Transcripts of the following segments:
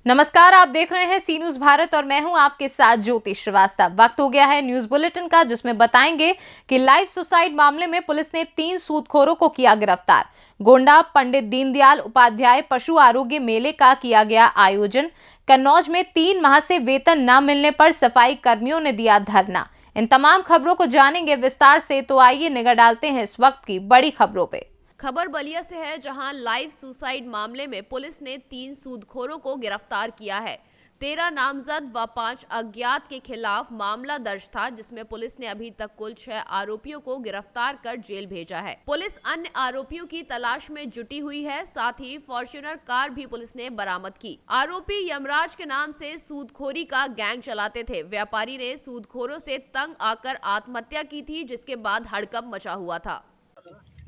नमस्कार, आप देख रहे हैं सी न्यूज भारत और मैं हूं आपके साथ ज्योति श्रीवास्तव। वक्त हो गया है न्यूज बुलेटिन का, जिसमें बताएंगे कि लाइफ सुसाइड मामले में पुलिस ने 3 सूदखोरों को किया गिरफ्तार। गोंडा पंडित दीनदयाल उपाध्याय पशु आरोग्य मेले का किया गया आयोजन। कन्नौज में 3 माह से वेतन न मिलने पर सफाई कर्मियों ने दिया धरना। इन तमाम खबरों को जानेंगे विस्तार से, तो आइए निगाह डालते हैं इस वक्त की बड़ी खबरों पे। खबर बलिया से है, जहां लाइव सुसाइड मामले में पुलिस ने 3 सूदखोरों को गिरफ्तार किया है। 13 नामजद व 5 अज्ञात के खिलाफ मामला दर्ज था, जिसमें पुलिस ने अभी तक कुल 6 आरोपियों को गिरफ्तार कर जेल भेजा है। पुलिस अन्य आरोपियों की तलाश में जुटी हुई है। साथ ही फॉर्च्यूनर कार भी पुलिस ने बरामद की। आरोपी यमराज के नाम से सूदखोरी का गैंग चलाते थे। व्यापारी ने सूदखोरों से तंग आकर आत्महत्या की थी, जिसके बाद हड़कंप मचा हुआ था।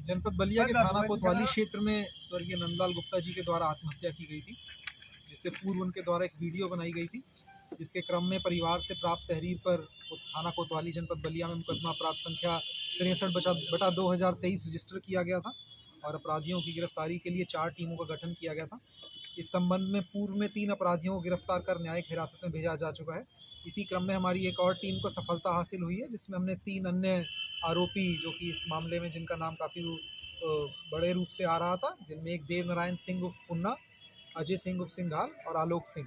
जनपद बलिया के थाना कोतवाली क्षेत्र में स्वर्गीय नंदलाल गुप्ता जी के द्वारा आत्महत्या की गई थी, जिससे पूर्व उनके द्वारा एक वीडियो बनाई गई थी, जिसके क्रम में परिवार से प्राप्त तहरीर पर थाना कोतवाली जनपद बलिया में मुकदमा अपराध संख्या 63/2023 रजिस्टर किया गया था और अपराधियों की गिरफ्तारी के लिए 4 टीमों का गठन किया गया था। इस संबंध में पूर्व में 3 अपराधियों को गिरफ्तार कर न्यायिक हिरासत में भेजा जा चुका है। इसी क्रम में हमारी एक और टीम को सफलता हासिल हुई है, जिसमें हमने 3 अन्य आरोपी जो कि इस मामले में जिनका नाम काफ़ी बड़े रूप से आ रहा था, जिनमें एक देव नारायण सिंह उर्फ पुन्ना, अजय सिंह उर्फ सिंघाल और आलोक सिंह,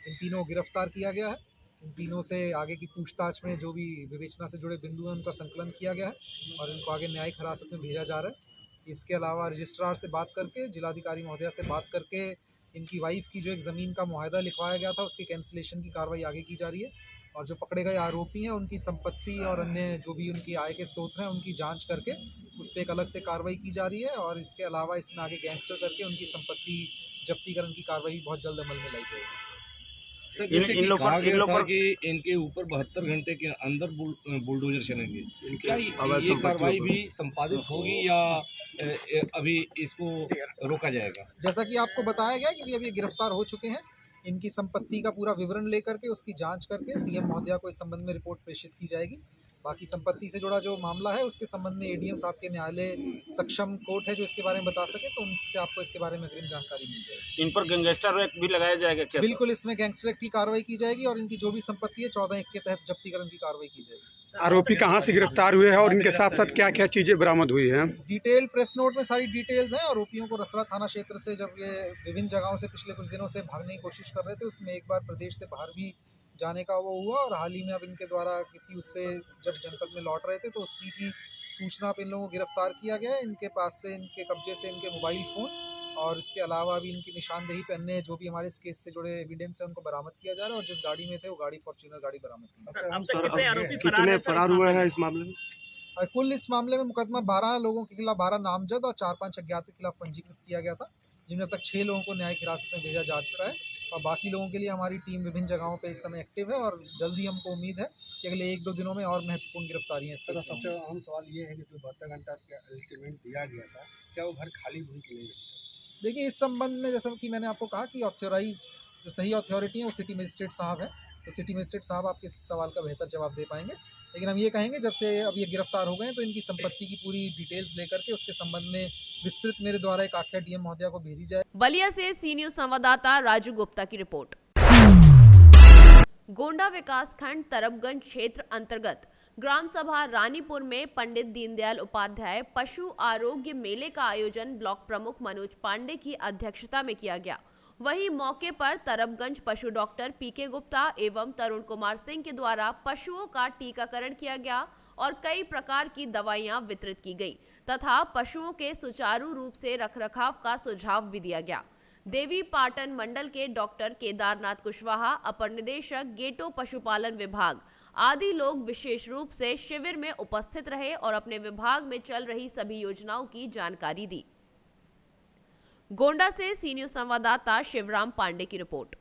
इन तीनों को गिरफ्तार किया गया है। इन तीनों से आगे की पूछताछ में जो भी विवेचना से जुड़े बिंदु हैं उनका संकलन किया गया है और इनको आगे न्यायिक हिरासत में भेजा जा रहा है। इसके अलावा रजिस्ट्रार से बात करके, जिलाधिकारी महोदया से बात करके इनकी वाइफ की जो एक ज़मीन का मुआहदा लिखवाया गया था उसकी कैंसिलेशन की कार्रवाई आगे की जा रही है और जो पकड़े गए आरोपी हैं उनकी संपत्ति और अन्य जो भी उनकी आय के स्रोत हैं उनकी जांच करके उस पर एक अलग से कार्रवाई की जा रही है और इसके अलावा इसमें आगे गैंगस्टर करके उनकी संपत्ति जब्तीकरण की कार्रवाई बहुत जल्द अमल में लाई जाएगी। सर, जैसे इन लोग पर कि इनके ऊपर 72 घंटे के अंदर बुलडोजर चलेंगे, क्या ये कार्रवाई भी संपादित होगी या अभी इसको रोका जाएगा? जैसा कि आपको बताया गया कि अभी गिरफ्तार हो चुके हैं, इनकी संपत्ति का पूरा विवरण लेकर के उसकी जांच करके डीएम महोदया को इस संबंध में रिपोर्ट प्रेषित की जाएगी। बाकी संपत्ति से जुड़ा जो मामला है उसके संबंध में एडीएम साहब के न्यायालय सक्षम कोर्ट है जो इसके बारे में बता सके, तो उनसे आपको इसके बारे में अग्रिम जानकारी मिल जाएगी। इन पर गैंगस्टर एक्ट भी लगाया जाएगा क्या? बिल्कुल, इसमें गैंगस्टर एक्ट की कार्रवाई की जाएगी और इनकी जो भी संपत्ति है 14(1) के तहत जब्तीकरण की कार्रवाई की जाएगी। आरोपी कहां से गिरफ्तार हुए हैं और इनके साथ साथ क्या क्या चीजें बरामद हुई हैं? डिटेल प्रेस नोट में सारी डिटेल्स हैं। आरोपियों को रसरा थाना क्षेत्र से जब ये विभिन्न जगहों से पिछले कुछ दिनों से भागने की कोशिश कर रहे थे, उसमें एक बार प्रदेश से बाहर भी जाने का वो हुआ और हाल ही में अब इनके द्वारा किसी उससे जब जनपद में लौट रहे थे तो उसी की सूचना पर इन लोगों को गिरफ्तार किया गया है। इनके पास से, इनके कब्जे से इनके मोबाइल फ़ोन और इसके अलावा भी इनकी निशानदेही पे अन्य जो भी हमारे इस केस से जुड़े एविडेंस है उनको बरामद किया जा रहा है और जिस गाड़ी में थे वो गाड़ी फॉर्च्यूनर गाड़ी बरामद की। कितने फरार हुए हैं इस मामले में? और कुल इस मामले में मुकदमा 12 लोगों के खिलाफ, 12 नामजद और 4-5 अज्ञात के खिलाफ पंजीकृत किया गया था, जिनमें अब तक 6 लोगों को न्यायिक हिरासत में भेजा जा चुका है और बाकी लोगों के लिए हमारी टीम विभिन्न जगहों पे इस समय एक्टिव है और जल्दी हमको उम्मीद है कि अगले 1-2 दिनों में और महत्वपूर्ण गिरफ्तारियाँ। सर, सबसे अहम सवाल ये है कि जो 72 घंटा अल्टीमेट दिया गया था, क्या वो घर खाली हुई कि नहीं? देखिए, इस संबंध में जैसा कि मैंने आपको कहा कि ऑथोराइज्ड जो सही अथॉरिटी है वो सिटी मजिस्ट्रेट साहब है, तो सिटी मजिस्ट्रेट साहब आपके इस सवाल का बेहतर जवाब दे पाएंगे। लेकिन हम ये कहेंगे जब से अब ये गिरफ्तार हो गए तो इनकी संपत्ति की पूरी डिटेल्स लेकर के उसके संबंध में विस्तृत मेरे द्वारा एक आख्या डीएम महोदया को भेजी जाए। बलिया से सी न्यूज संवाददाता राजू गुप्ता की रिपोर्ट। गोंडा विकासखंड तरबगंज क्षेत्र अंतर्गत ग्राम सभा रानीपुर में पंडित दीनदयाल उपाध्याय पशु आरोग्य मेले का आयोजन ब्लॉक प्रमुख मनोज पांडे की अध्यक्षता में किया गया। वहीं मौके पर तरबगंज पशु डॉक्टर पीके गुप्ता एवं तरुण कुमार सिंह के द्वारा पशुओं का टीकाकरण किया गया और कई प्रकार की दवाइयां वितरित की गई तथा पशुओं के सुचारू रूप से रखरखाव का सुझाव भी दिया गया। देवी पाटन मंडल के डॉक्टर केदारनाथ कुशवाहा, अपर निदेशक गेटो पशुपालन विभाग आदि लोग विशेष रूप से शिविर में उपस्थित रहे और अपने विभाग में चल रही सभी योजनाओं की जानकारी दी। गोंडा से सी न्यूज संवाददाता शिवराम पांडे की रिपोर्ट।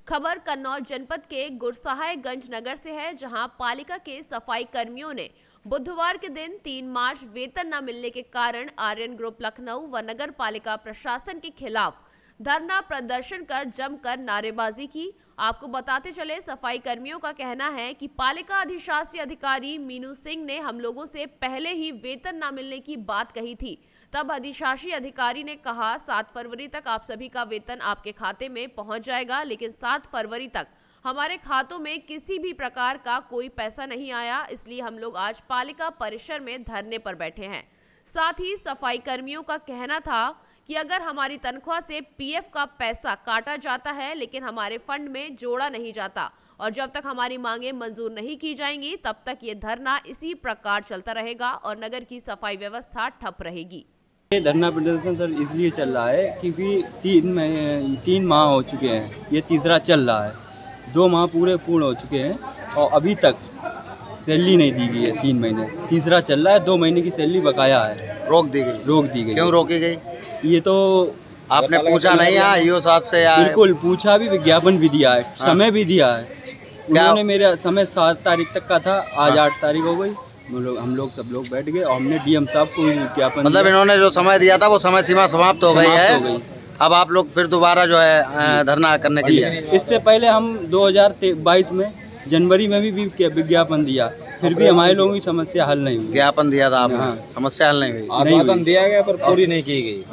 खबर कन्नौज जनपद के गुरसहायगंज नगर से है, जहां पालिका के सफाई कर्मियों ने बुधवार के दिन 3 मार्च वेतन न मिलने के कारण आर्यन ग्रुप लखनऊ व नगर पालिका प्रशासन के खिलाफ धरना प्रदर्शन कर जमकर नारेबाजी की। आपको बताते चले, सफाई कर्मियों का कहना है कि पालिका अधिशासी अधिकारी मीनू सिंह ने हम लोगों से पहले ही वेतन न मिलने की बात कही थी। तब अधिशासी अधिकारी ने कहा 7 फरवरी तक आप सभी का वेतन आपके खाते में पहुंच जाएगा, लेकिन 7 फरवरी तक हमारे खातों में किसी भी प्रकार का कोई पैसा नहीं आया, इसलिए हम लोग आज पालिका परिसर में धरने पर बैठे हैं। साथ ही सफाई कर्मियों का कहना था कि अगर हमारी तनख्वाह से पीएफ का पैसा काटा जाता है लेकिन हमारे फंड में जोड़ा नहीं जाता, और जब तक हमारी मांगे मंजूर नहीं की जाएंगी तब तक ये धरना इसी प्रकार चलता रहेगा और नगर की सफाई व्यवस्था ठप रहेगी। ये धरना प्रदर्शन सर इसलिए चल रहा है क्योंकि 3 माह हो चुके हैं, ये तीसरा चल रहा है। 2 माह पूरे पूर्ण हो चुके हैं और अभी तक सैलरी नहीं दी गई है। 3 महीने तीसरा चल रहा है, 2 महीने की सैलरी बकाया है, रोक दी गई। क्यों रोकी गई? ये तो आपने पूछा नहीं है ईओ साहब से? बिल्कुल पूछा भी, विज्ञापन भी दिया है, समय भी दिया है। उन्होंने मेरा समय 7 तारीख तक का था, आज 8 तारीख हो गई। हम लोग सब लोग बैठ गए और हमने डीएम साहब को विज्ञापन, मतलब इन्होंने जो समय दिया था वो समय सीमा समाप्त हो गई है। अब आप लोग फिर दोबारा जो है धरना करने के लिए? इससे पहले हम 2022 में जनवरी में भी विज्ञापन दिया, फिर भी हमारे लोगों की समस्या हल नहीं हुई। ज्ञापन दिया था आपने, समस्या हल नहीं हुई? आश्वासन दिया गया पर पूरी नहीं की गई।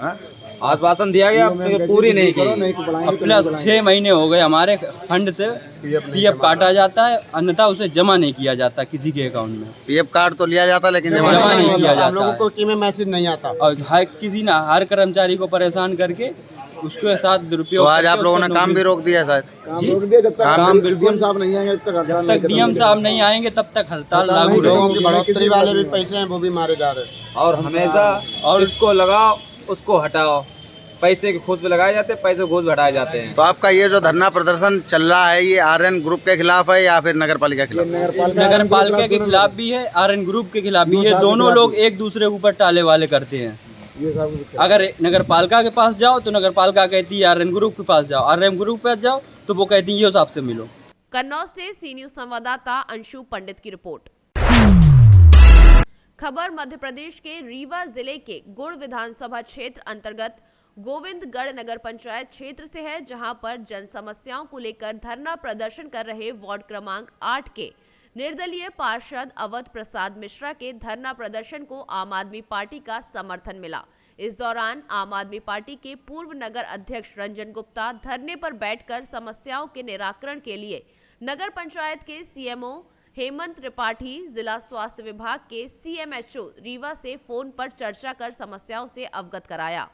आश्वासन दिया गया, पूरी नहीं की। प्लस 6 महीने हो गए हमारे फंड से पीएफ काटा जाता है, अन्यथा उसे जमा नहीं किया जाता किसी के अकाउंट में। पीएफ कार्ड तो लिया जाता लेकिन जमा नहीं किया जाता। हम लोगों को टीम में मैसेज नहीं आता और हर कर्मचारी को परेशान करके उसके साथ दुरुपयोग। तो आज आप लोगों ने काम भी रोक दिया शायद? काम बिल्कुल साहब नहीं आएंगे जब तक डीएम साहब नहीं आएंगे तब तक हड़ताल लागू लोगों की बढ़ोतरी वाले भी पैसे हैं वो भी मारे जा रहे हैं। और हमेशा और इसको लगाओ उसको हटाओ, पैसे के खोज पे लगाए जाते हैं, पैसे के खोज पे हटाए जाते हैं। तो आपका ये जो धरना प्रदर्शन चल रहा है ये आरएन ग्रुप के खिलाफ है या फिर नगर पालिका के खिलाफ? नगर पालिका के खिलाफ भी है, आरएन ग्रुप के खिलाफ भी है। दोनों लोग एक दूसरे के ऊपर टाले वाले करते हैं। अगर नगर पालिका के पास जाओ तो नगर पालिका कहती है आरएन ग्रुप के पास जाओ, आरएन ग्रुप के पास जाओ तो वो कहती है ये साहब से मिलो। कन्नौज से सी न्यूज संवाददाता अंशु पंडित की रिपोर्ट। खबर मध्य प्रदेश के रीवा जिले के गुड़ विधानसभा क्षेत्र अंतर्गत गोविंदगढ़ नगर पंचायत क्षेत्र से है, जहां पर जन समस्याओं को लेकर धरना प्रदर्शन कर रहे वार्ड क्रमांक 8 के निर्दलीय पार्षद अवध प्रसाद मिश्रा के धरना प्रदर्शन को आम आदमी पार्टी का समर्थन मिला। इस दौरान आम आदमी पार्टी के पूर्व नगर अध्यक्ष रंजन गुप्ता धरने पर बैठकर समस्याओं के निराकरण के लिए नगर पंचायत के सीएमओ हेमंत त्रिपाठी, जिला स्वास्थ्य विभाग के सीएमएचओ रीवा से फोन पर चर्चा कर समस्याओं से अवगत कराया।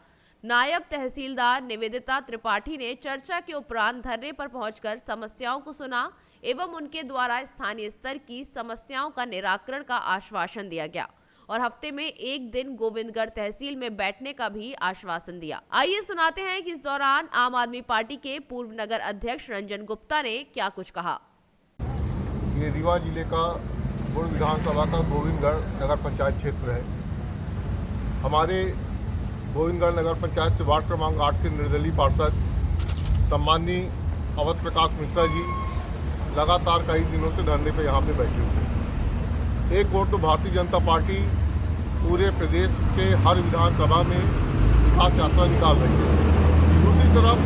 नायब तहसीलदार निवेदिता त्रिपाठी ने चर्चा के उपरांत धरने पर पहुंचकर समस्याओं को सुना एवं उनके द्वारा स्थानीय स्तर की समस्याओं का निराकरण का आश्वासन दिया गया और हफ्ते में 1 दिन गोविंदगढ़ तहसील में बैठने का भी आश्वासन दिया। आइए सुनाते हैं कि इस दौरान आम आदमी पार्टी के पूर्व नगर अध्यक्ष रंजन गुप्ता ने क्या कुछ कहा। ये रीवा जिले का गुड़ विधानसभा का गोविंदगढ़ नगर पंचायत क्षेत्र है। हमारे गोविंदगढ़ नगर पंचायत से वार्ड क्रमांक 8 के निर्दलीय पार्षद सम्माननीय अवध प्रकाश मिश्रा जी लगातार कई दिनों से धरने पे यहाँ पे बैठे हुए हैं। एक ओर तो भारतीय जनता पार्टी पूरे प्रदेश के हर विधानसभा में विकास यात्रा निकाल रही है, दूसरी तरफ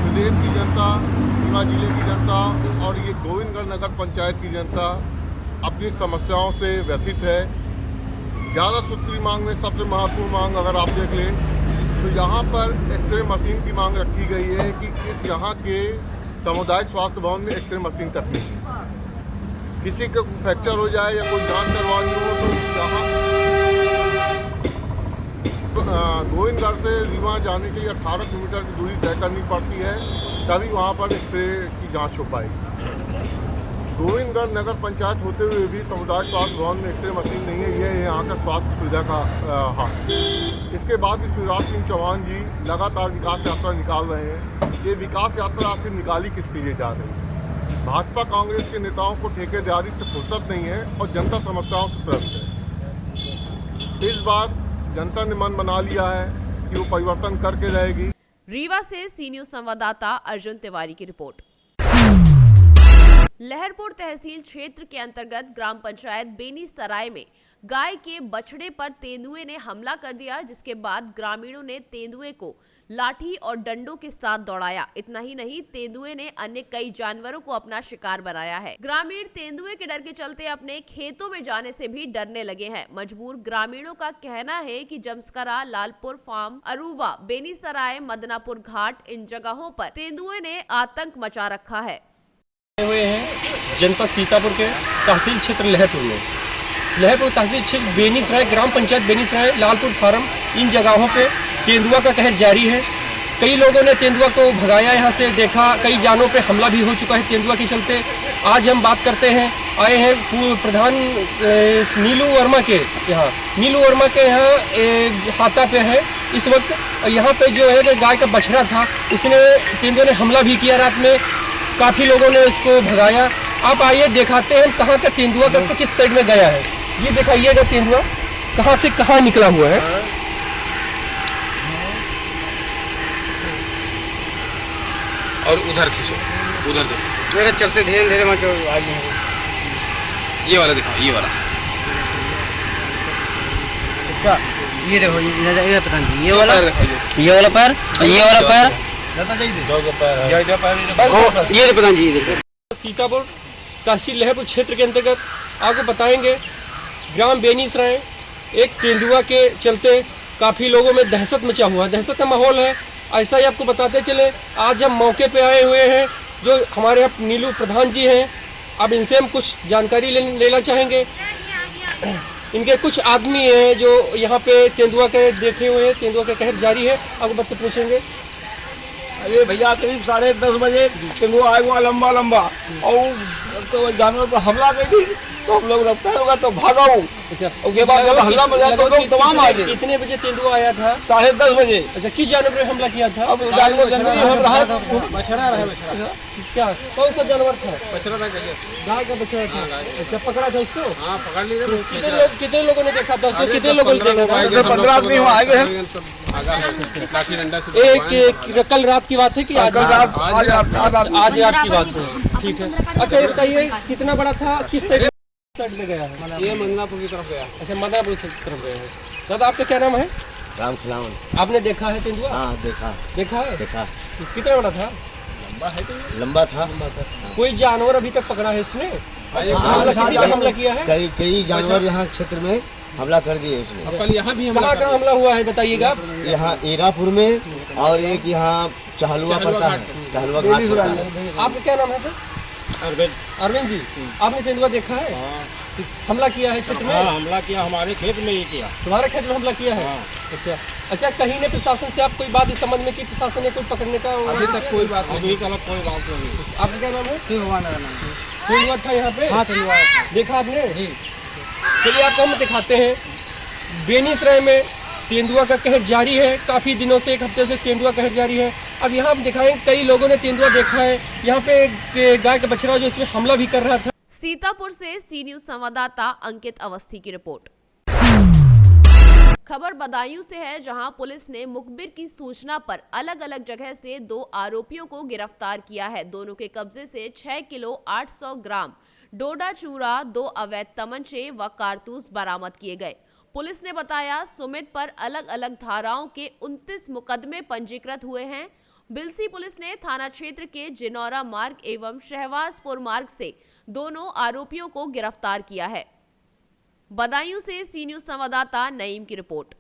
प्रदेश की जनता, रीवा जिले की जनता और ये गोविंदगढ़ नगर पंचायत की जनता अपनी समस्याओं से व्यथित है। 11 सूत्री मांग में सबसे महत्वपूर्ण मांग अगर आप देख लें तो यहाँ पर एक्सरे मशीन की मांग रखी गई है कि इस यहाँ के सामुदायिक स्वास्थ्य भवन में एक्सरे मशीन तक नहीं है। किसी का फ्रैक्चर हो जाए या कोई जांच करवानी हो तो यहाँ गोविंदगढ़ से रीवा जाने के लिए 18 किलोमीटर की दूरी तय करनी पड़ती है, तभी वहाँ पर एक्सरे की जांच हो पाएगी। गोविंदगढ़ नगर पंचायत होते हुए भी सामुदायिक स्वास्थ्य भवन में एक्सरे मशीन नहीं है, ये यहाँ का स्वास्थ्य सुविधा का हाल। इसके बाद भी शिवराज सिंह चौहान जी लगातार विकास यात्रा निकाल रहे हैं। ये विकास यात्रा आखिर निकाली किसके लिए जा रही है? भाजपा कांग्रेस के नेताओं को ठेकेदारी से फुर्सत नहीं है और जनता समस्याओं से त्रस्त है। इस बार जनता ने मन बना लिया है कि वो परिवर्तन करके रहेगी। रीवा से सी न्यूज संवाददाता अर्जुन तिवारी की रिपोर्ट। लहरपुर तहसील क्षेत्र के अंतर्गत ग्राम पंचायत बेनी सराय में गाय के बछड़े पर तेंदुए ने हमला कर दिया, जिसके बाद ग्रामीणों ने तेंदुए को लाठी और डंडों के साथ दौड़ाया। इतना ही नहीं, तेंदुए ने अन्य कई जानवरों को अपना शिकार बनाया है। ग्रामीण तेंदुए के डर के चलते अपने खेतों में जाने से भी डरने लगे हैं। मजबूर ग्रामीणों का कहना है कि जमस्करा, लालपुर फार्म, अरुवा, बेनीसराय, मदनापुर घाट, इन जगहों पर तेंदुए ने आतंक मचा रखा है। हुए हैं जनपद सीतापुर के तहसील क्षेत्र लहरपुर तहसील क्षेत्र बेनीसराय, ग्राम पंचायत बेनीसराय, लालपुर फार्म, इन जगहों पे तेंदुआ का कहर जारी है। कई लोगों ने तेंदुआ को भगाया, यहाँ से देखा, कई जानों पे हमला भी हो चुका है तेंदुआ के चलते। आज हम बात करते हैं, आए हैं पूर्व प्रधान नीलू वर्मा के यहाँ। नीलू वर्मा के यहाँ हाथा पे है इस वक्त। यहाँ पे जो है गाय का बछड़ा था, उसने तेंदुआ ने हमला भी किया रात में। काफ़ी लोगों ने उसको भगाया। आप आइए दिखाते हैं कहाँ का तेंदुआ का किस साइड में गया है। ये दिखाइएगा तेंदुआ कहाँ से कहाँ निकला हुआ है। और उधर खींचो, उधर देखो, मेरे चलते धीरे धीरे मचो। ये वाला दिखाओ, ये वाला। ये देखो, ये पता नहीं, ये वाला पैर, ये वाला पैर, ये वाला पैर, ये पता नहीं। सीतापुर तहसील लहरपुर क्षेत्र के अंतर्गत आपको बताएंगे ग्राम बेनीसराय, एक तेंदुआ के चलते काफ़ी लोगों में दहशत मचा हुआ है, दहशत का माहौल है। ऐसा ही आपको बताते चले, आज हम मौके पे आए हुए हैं, जो हमारे यहाँ नीलू प्रधान जी हैं। अब इनसे हम कुछ जानकारी लेना चाहेंगे। इनके कुछ आदमी हैं जो यहाँ पे तेंदुआ के देखे हुए हैं, तेंदुआ का कहर जारी है। आपको बच्चे पूछेंगे। अरे भैया करीब 10:30 बजे तेंदुआ आया हुआ लंबा और तो जानवर पर हमला कर दी, तो हम लोग रफ्तार होगा तो भागा हूँ। अच्छा, उसके बाद जब हल्ला मचा तो लोग तमाम आ गए। कितने बजे तेंदुआ आया था? 10:30 बजे। अच्छा, किस जानवर पे हमला किया था? अब जानवर जंगली हम रहा, बछड़ा रहा, बछड़ा क्या, कौन सा जानवर था? बछड़ा था, गाय का बछड़ा था। अच्छा, पकड़ा था इसको? हाँ, पकड़ लिए। कितने लोगों ने देखा था उसको? कितने लोगों ने देखा था? 15 आदमी वहाँ आए हैं। लाठी डंडा से। कल रात की बात है कि आज रात की बात है? ठीक है। अच्छा, ये बताइए कितना बड़ा था, किस साइड में गया है? ये मदनापुर की तरफ गया। अच्छा, मदनापुर की तरफ गया है। दादा, आपका क्या नाम है? राम खिलावन। आपने देखा है तेंदुआ? हाँ, देखा है। देखा। कितना बड़ा था? लंबा था। कोई जानवर अभी तक पकड़ा है इसने? किसी पे हमला किया है? कई जानवर यहाँ क्षेत्र में हमला कर दिए उसने। कल यहाँ भी कहाँ हमला हुआ है बताइएगा? यहाँ एरापुर में और एक यहाँ चहलुआ पड़ता है, चहलुआ घाट। आपका क्या नाम है सर? अरविंद जी, आपने तेंदुआ देखा है? हमला किया है क्षेत्र में? हमला किया, हमारे खेत में ही किया। तुम्हारे खेत में हमला किया है? अच्छा, कहीं ने प्रशासन से आप कोई बात इस संबंध में की? प्रशासन ने कोई पकड़ने का? अभी तक कोई बात नहीं। आपका क्या नाम है? शिववान नाम। तेंदुआ था यहाँ पे? हाँ, तेंदुआ देखा आपने? जी। चलिए आपको हम दिखाते हैं। बेनीसराय में तेंदुआ का कहर जारी है। काफ़ी दिनों से, एक हफ्ते से तेंदुआ कहर जारी है। अब यहाँ हम दिखाएं, कई लोगों ने तेंदुआ देखा है। यहाँ पे गाय का बछड़ा जो इसमें हमला भी कर रहा था। सीतापुर से सी न्यूज संवाददाता अंकित अवस्थी की रिपोर्ट। खबर बदायूं से है, जहां पुलिस ने मुखबिर की सूचना पर अलग अलग जगह से 2 आरोपियों को गिरफ्तार किया है। दोनों के कब्जे से 6 किलो 800 ग्राम डोडा चूरा, 2 अवैध तमंचे व कारतूस बरामद किए गए। पुलिस ने बताया, सुमित पर अलग अलग धाराओं के 29 मुकदमे पंजीकृत हुए हैं। बिलसी पुलिस ने थाना क्षेत्र के जिनौरा मार्ग एवं शहवाजपुर मार्ग से दोनों आरोपियों को गिरफ्तार किया है। बदायूं से सी न्यूज संवाददाता नईम की रिपोर्ट।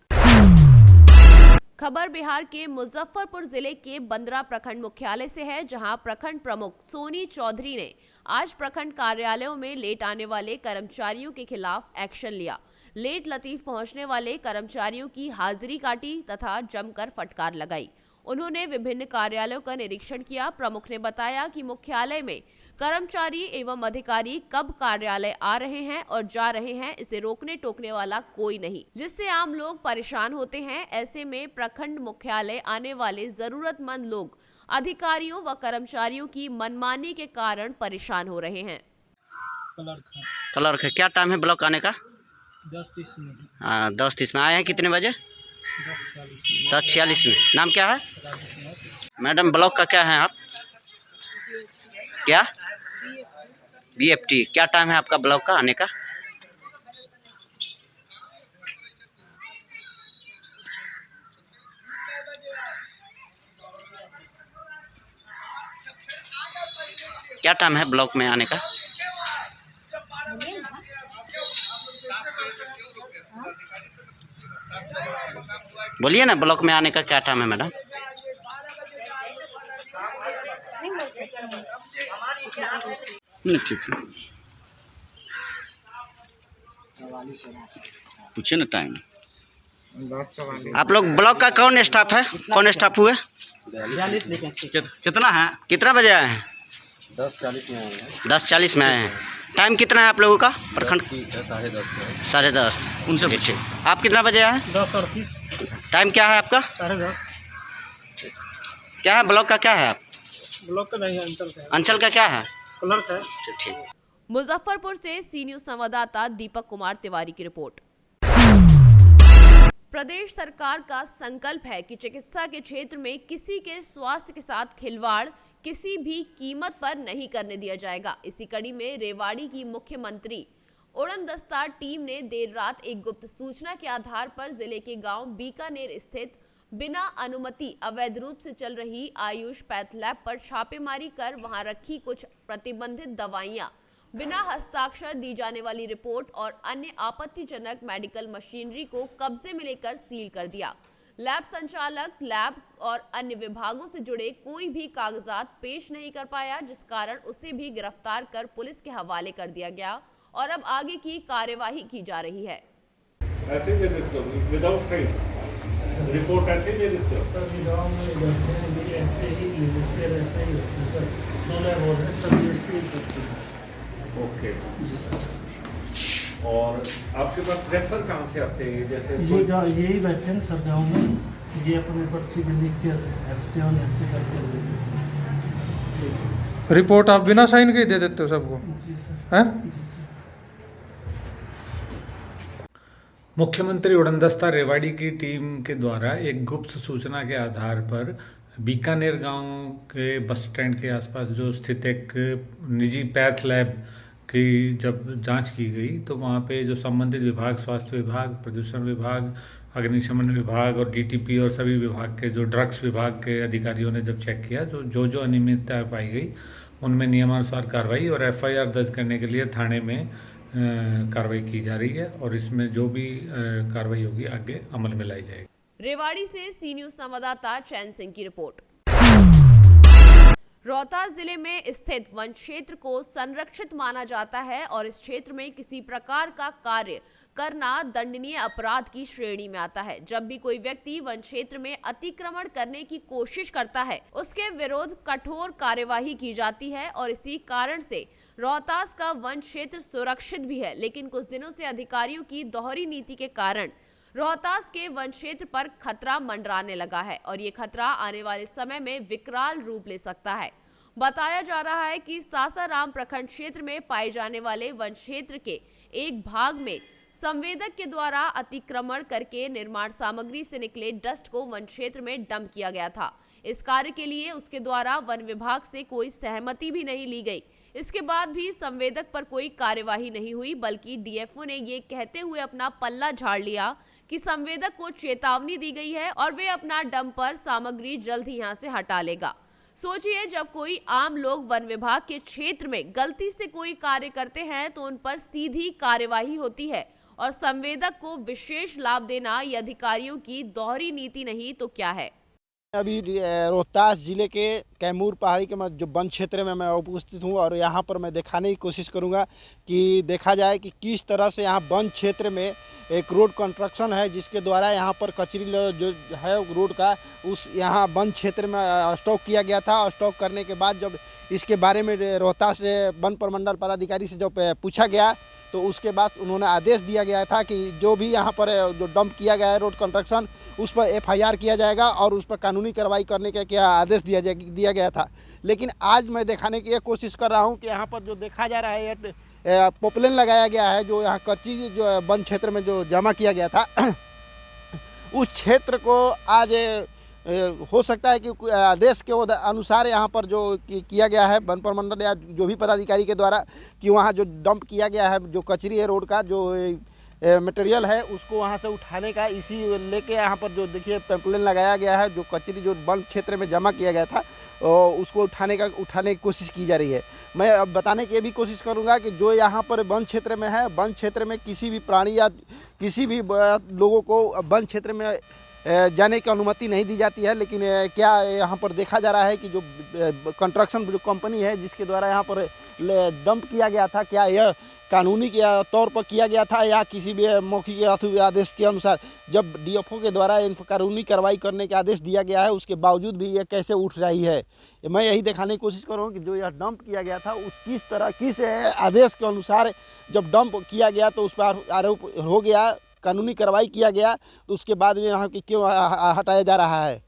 खबर बिहार के मुजफ्फरपुर जिले के बंदरा प्रखंड मुख्यालय से है, जहां प्रखंड प्रमुख सोनी चौधरी ने आज प्रखंड कार्यालयों में लेट आने वाले कर्मचारियों के खिलाफ एक्शन लिया। लेट लतीफ पहुंचने वाले कर्मचारियों की हाजिरी काटी तथा जमकर फटकार लगाई। उन्होंने विभिन्न कार्यालयों का निरीक्षण किया। प्रमुख ने बताया कि मुख्यालय में कर्मचारी एवं अधिकारी कब कार्यालय आ रहे हैं और जा रहे हैं, इसे रोकने टोकने वाला कोई नहीं, जिससे आम लोग परेशान होते हैं। ऐसे में प्रखंड मुख्यालय आने वाले जरूरतमंद लोग अधिकारियों व कर्मचारियों की मनमानी के कारण परेशान हो रहे हैं। क्लर्क है, क्या टाइम है ब्लॉक आने का? 10:30 में। हाँ, 10:30 में आए हैं। कितने बजे? 10:46 में। नाम क्या है मैडम? ब्लॉक का क्या है आप? क्या BFT। क्या टाइम है आपका ब्लॉक का आने का? क्या टाइम है ब्लॉक में आने का? बोलिए ना, ब्लॉक में आने का क्या टाइम है मैडम? नहीं, ठीक है, पूछिए ना टाइम। आप लोग ब्लॉक का कौन स्टाफ है? कौन स्टाफ हुए? 42 कितना है? कितना बजे आए हैं? 10:40 में आए हैं। 10:40 में आए हैं। टाइम कितना है आप लोगों का प्रखंड? 10:30 10:30 उनसे ठीक। आप कितना बजे आए? 10:38। टाइम क्या है आपका? 10:30। क्या है ब्लॉक का? क्या है आप? ब्लॉक का नहीं है, अंचल का है। अंचल का क्या है? क्लर्क है। ठीक। मुजफ्फरपुर से सी न्यूज संवाददाता दीपक कुमार तिवारी की रिपोर्ट। प्रदेश सरकार का संकल्प है कि चिकित्सा के क्षेत्र में किसी के स्वास्थ्य के साथ खिलवाड़ किसी भी कीमत पर नहीं करने दिया जाएगा। इसी कड़ी में रेवाड़ी की मुख्यमंत्री उड़नदस्ता टीम ने देर रात एक गुप्त सूचना के आधार पर जिले के गांव बीकानेर स्थित बिना अनुमति अवैध रूप से चल रही आयुष पैथ लैब पर छापेमारी कर वहां रखी कुछ प्रतिबंधित दवाइयां, बिना हस्ताक्षर दी जाने वाली रिपोर्ट और अन्य आपत्तिजनक मेडिकल मशीनरी को कब्जे में लेकर सील कर दिया। लैब संचालक लैब और अन्य विभागों से जुड़े कोई भी कागजात पेश नहीं कर पाया, जिस कारण उसे भी गिरफ्तार कर पुलिस के हवाले कर दिया गया और अब आगे की कार्यवाही की जा रही है। ऐसे दे देते हो विदाउट साइन रिपोर्ट, ऐसे दे देते हो? सर गाँव में ऐसे ही लेते, वैसे ही होते सर। दोनों बोल रहे सब ऐसे ही करते हैं। ओके जी सर। और आपके पास रेफर कहाँ से आते हैं? जैसे यही बैठे हैं सर गाँव में, ये अपने पर्ची में लिख कर F7 ऐसे करके दे देते हैं। रिपोर्ट आप बिना साइन के ही दे देते हो सबको? जी सर। हैं? जी सर। मुख्यमंत्री उड़नदस्ता रेवाड़ी की टीम के द्वारा एक गुप्त सूचना के आधार पर बीकानेर गांव के बस स्टैंड के आसपास जो स्थित एक निजी पैथ लैब की जब जांच की गई तो वहां पे जो संबंधित विभाग, स्वास्थ्य विभाग, प्रदूषण विभाग, अग्निशमन विभाग और DTP और सभी विभाग के जो ड्रग्स विभाग के अधिकारियों ने जब चेक किया तो जो अनियमितता पाई गई उनमें नियमानुसार कार्रवाई और FIR दर्ज करने के लिए थाने में कार्रवाई की जा रही है और इसमें जो भी कार्रवाई होगी आगे अमल में लाई जाएगी। रेवाड़ी से सी न्यूज संवाददाता चैन सिंह की रिपोर्ट। रोहतास जिले में स्थित वन क्षेत्र को संरक्षित माना जाता है और इस क्षेत्र में किसी प्रकार का कार्य करना दंडनीय अपराध की श्रेणी में आता है। जब भी कोई व्यक्ति वन क्षेत्र में अतिक्रमण करने की कोशिश करता है उसके विरुद्ध कठोर कार्यवाही की जाती है और इसी कारण से रोहतास का वन क्षेत्र सुरक्षित भी है। लेकिन कुछ दिनों से अधिकारियों की दोहरी नीति के कारण रोहतास के वन क्षेत्र पर खतरा मंडराने लगा है और ये खतरा आने वाले समय में विकराल रूप ले सकता है। बताया जा रहा है कि सासाराम प्रखंड क्षेत्र में पाए जाने वाले वन क्षेत्र के एक भाग में संवेदक के द्वारा अतिक्रमण करके निर्माण सामग्री से निकले डस्ट को वन क्षेत्र में डंप किया गया था। इस कार्य के लिए उसके द्वारा वन विभाग से कोई सहमति भी नहीं ली गई। इसके बाद भी संवेदक पर कोई कार्यवाही नहीं हुई, बल्कि DFO ने ये कहते हुए अपना पल्ला झाड़ लिया कि संवेदक को चेतावनी दी गई है और वे अपना डंपर सामग्री जल्द ही यहाँ से हटा लेगा। सोचिए, जब कोई आम लोग वन विभाग के क्षेत्र में गलती से कोई कार्य करते हैं तो उन पर सीधी कार्यवाही होती है और संवेदक को विशेष लाभ देना ये अधिकारियों की दोहरी नीति नहीं तो क्या है। अभी रोहतास जिले के कैमूर पहाड़ी के जो वन क्षेत्र में मैं उपस्थित हूँ और यहाँ पर मैं दिखाने की कोशिश करूँगा कि देखा जाए कि किस तरह से यहाँ वन क्षेत्र में एक रोड कंस्ट्रक्शन है जिसके द्वारा यहाँ पर कचरी जो है रोड का उस यहाँ वन क्षेत्र में स्टॉक किया गया था। और स्टॉक करने के बाद जब इसके बारे में रोहतास वन प्रमंडल पदाधिकारी से जब पूछा गया तो उसके बाद उन्होंने आदेश दिया गया था कि जो भी यहाँ पर जो डंप किया गया है रोड कंस्ट्रक्शन उस पर FIR किया जाएगा और उस पर कानूनी कार्रवाई करने का क्या आदेश दिया गया था। लेकिन आज मैं दिखाने की कोशिश कर रहा हूँ कि यहाँ पर जो देखा जा रहा है पॉपुलेन लगाया गया है जो यहाँ कच्ची जो वन क्षेत्र में जो जमा किया गया था उस क्षेत्र को आज हो सकता है कि आदेश के अनुसार यहाँ पर जो किया गया है वन प्रमंडल या जो भी पदाधिकारी के द्वारा कि वहाँ जो डंप किया गया है, जो कचरी है रोड का, जो मटेरियल है उसको वहाँ से उठाने का, इसी लेके यहाँ पर जो देखिए पैम्पलेन लगाया गया है, जो कचरी जो वन क्षेत्र में जमा किया गया था उसको उठाने की कोशिश की जा रही है। मैं अब बताने की ये भी कोशिश करूँगा कि जो यहाँ पर वन क्षेत्र में है, वन क्षेत्र में किसी भी प्राणी या किसी भी लोगों को वन क्षेत्र में जाने की अनुमति नहीं दी जाती है। लेकिन क्या यहाँ पर देखा जा रहा है कि जो कंस्ट्रक्शन जो कंपनी है जिसके द्वारा यहाँ पर डंप किया गया था, क्या यह कानूनी के तौर पर किया गया था या किसी भी मौखिक आदेश के अनुसार, जब डीएफओ के द्वारा इन कानूनी कार्रवाई करने के आदेश दिया गया है उसके बावजूद भी ये कैसे उठ रही है। मैं यही दिखाने की कोशिश कर रहा हूँ कि जो यह डंप किया गया था उस किस आदेश के अनुसार जब डंप किया गया तो उस पर आरोप हो गया, कानूनी कार्रवाई किया गया, तो उसके बाद में यहाँ क्यों हटाया जा रहा है।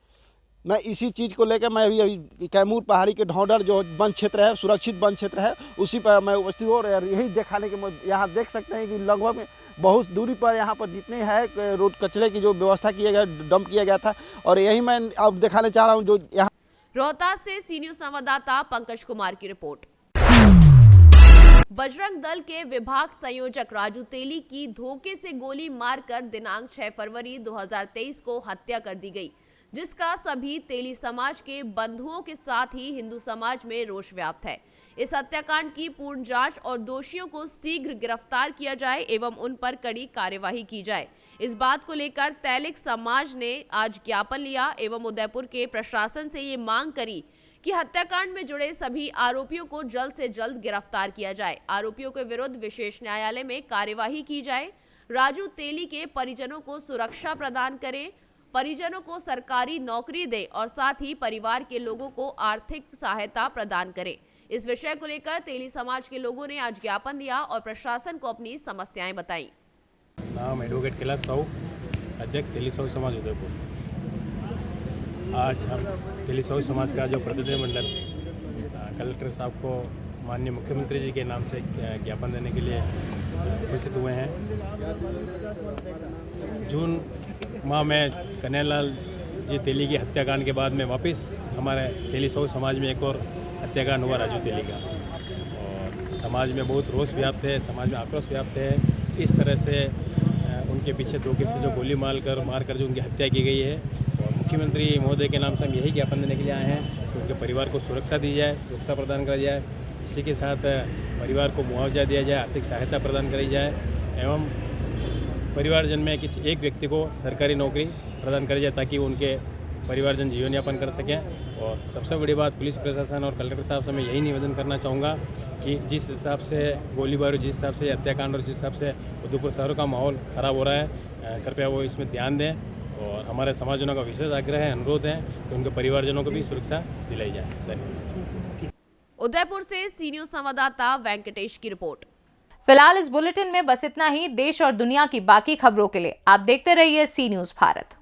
मैं इसी चीज़ को लेकर मैं अभी कैमूर पहाड़ी के ढौंडर जो वन क्षेत्र है, सुरक्षित वन क्षेत्र है, उसी पर मैं उपस्थित हूँ और यही दिखाने के यहाँ देख सकते हैं कि लगभग बहुत दूरी पर यहाँ पर जितने हैं रोड कचरे की जो व्यवस्था किया गया, डंप किया गया था, और यही मैं अब दिखाने चाह रहा हूँ जो यहाँ। रोहतास से सी न्यूज संवाददाता पंकज कुमार की रिपोर्ट। बजरंग दल के विभाग संयोजक राजू तेली की धोखे से गोली मारकर दिनांक 6 फरवरी 2023 को हत्या कर दी गई, जिसका सभी तेली समाज के बंधुओं के साथ ही हिंदू समाज में रोष व्याप्त है। इस हत्याकांड की पूर्ण जांच और दोषियों को शीघ्र गिरफ्तार किया जाए एवं उन पर कड़ी कार्यवाही की जाए। इस बात को लेकर तैलिक समाज ने आज ज्ञापन लिया एवं उदयपुर के प्रशासन से ये मांग करी कि हत्याकांड में जुड़े सभी आरोपियों को जल्द से जल्द गिरफ्तार किया जाए। आरोपियों के विरुद्ध विशेष न्यायालय में कार्यवाही की जाए। राजू तेली के परिजनों को सुरक्षा प्रदान करें, परिजनों को सरकारी नौकरी दें और साथ ही परिवार के लोगों को आर्थिक सहायता प्रदान करें। इस विषय को लेकर तेली समाज के लोगों ने आज ज्ञापन दिया और प्रशासन को अपनी समस्याएं बताई। नाम एडवोकेट कैलाश साहू, अध्यक्ष तेली साहू समाज उदयपुर। आज हम तेली साहू समाज का जो प्रतिनिधिमंडल कलेक्टर साहब को माननीय मुख्यमंत्री जी के नाम से ज्ञापन देने के लिए उपस्थित हुए हैं। जून माह में कन्हैयालाल जी तेली की हत्याकांड के बाद में वापस हमारे तेली साहू समाज में एक और हत्याकांड हुआ राजू तेली का, और समाज में बहुत रोष व्याप्त है, समाज में आक्रोश व्याप्त है। इस तरह से उनके पीछे धोखे से जो गोली मारकर जो उनकी हत्या की गई है, और मुख्यमंत्री महोदय के नाम से हम यही ज्ञापन देने के लिए आए हैं कि उनके परिवार को सुरक्षा दी जाए, सुरक्षा प्रदान करा जाए। इसी के साथ परिवार को मुआवजा दिया जाए, आर्थिक सहायता प्रदान करी जाए एवं परिवारजन में किसी एक व्यक्ति को सरकारी नौकरी प्रदान करी जाए ताकि वो उनके परिवारजन जीवन यापन कर सकें। और सबसे बड़ी बात, पुलिस प्रशासन और कलेक्टर साहब से मैं यही निवेदन करना चाहूँगा कि जिस हिसाब से गोलीबारी, जिस हिसाब से हत्याकांड और जिस हिसाब से उदयपुर शहर का माहौल ख़राब हो रहा है, कृपया वो इसमें ध्यान दें। और हमारे समाजजनों का विशेष आग्रह है, अनुरोध है कि उनके परिवारजनों को भी सुरक्षा दिलाई जाए। धन्यवाद। उदयपुर से सी न्यूज संवाददाता वेंकटेश की रिपोर्ट। फिलहाल इस बुलेटिन में बस इतना ही। देश और दुनिया की बाकी खबरों के लिए आप देखते रहिए सी न्यूज भारत।